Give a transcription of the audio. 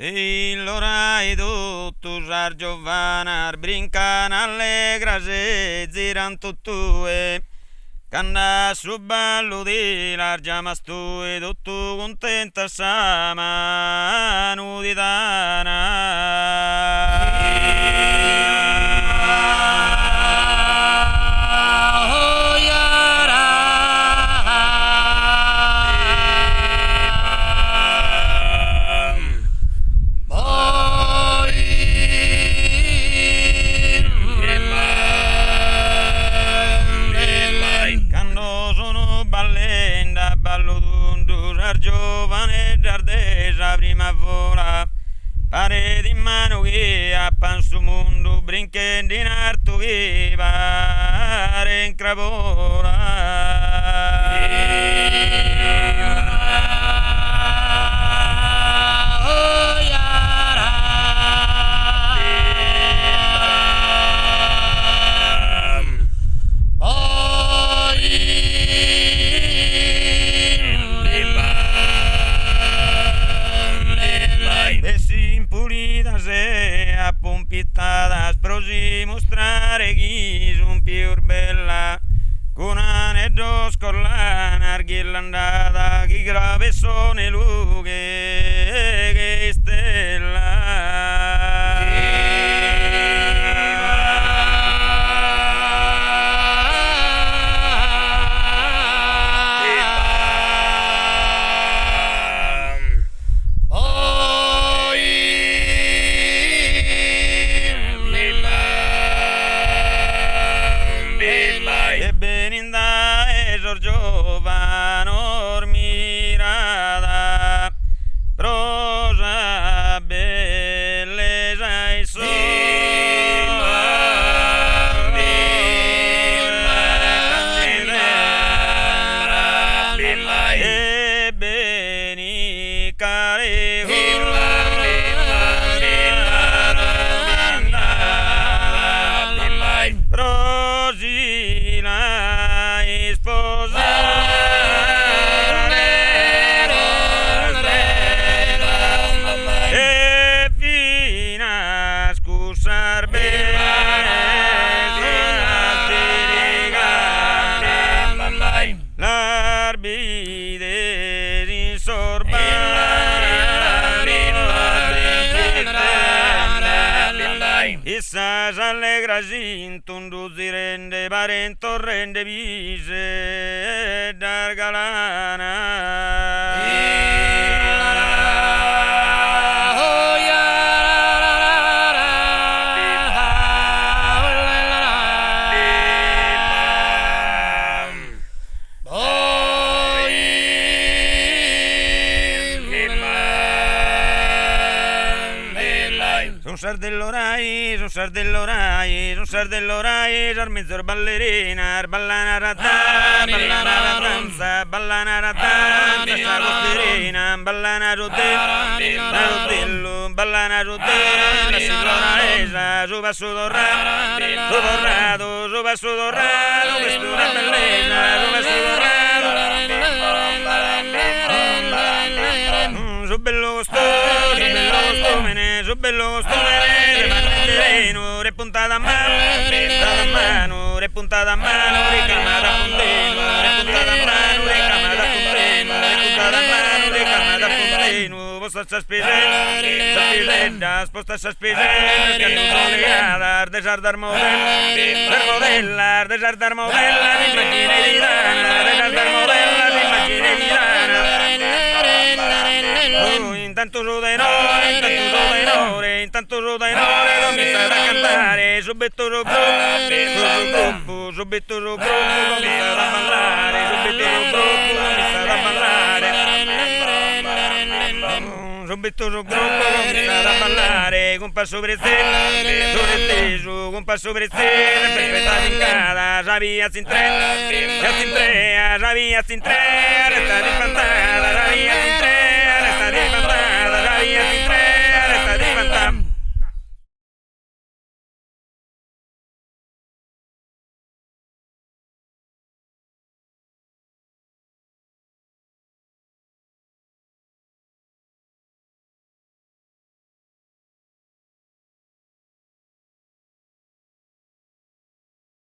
E l'orai tutto jar giovanar brincan allegra se ziran tuttue canna su ballo di largia tu e tutto contenta sama giovane giardesa prima vola pare di mano che appan su mondo brinchen di narto che pare in pompittadas prosi mostrare chi son più bella con aneddo scorlana arghillandata chi grave sono lughe che stella giovane mirada prosa bellezza e e beni care prosi la sposa Issa s'allegra sintundu si rende parento rende vise d'argalana son sardell'orai, ar mezz'or ballerina, ballana ratta, ballana ratanza, ballana ratanza, sta costerina, ballana rodello, ballana rodella, la signora su passo dorrato, su passo dorrato, questa è una bellezza, su passo dorrato, su bello costumene, su bello costumene, re puntata a mano, re puntata a mano, ricamata a puntino, re puntata a mano, ricamata a puntino, re puntata a mano, ricamata a puntino, posta sta spesetta, sposta sta spesetta, che non sono legata, desardar modella, desardar modella, l'immagine di lana, desardar modella, l'immagine di lana. Intanto so tenore, cominciare a cantare, subito so gruppo, cominciare a ballare, cominciare a ballare, con passo prezzeso, con passo prezzeso, perfetta vincata, savia in tre, savia in tre, resta di spantata, savia in tre, resta di spantata, savia in tre.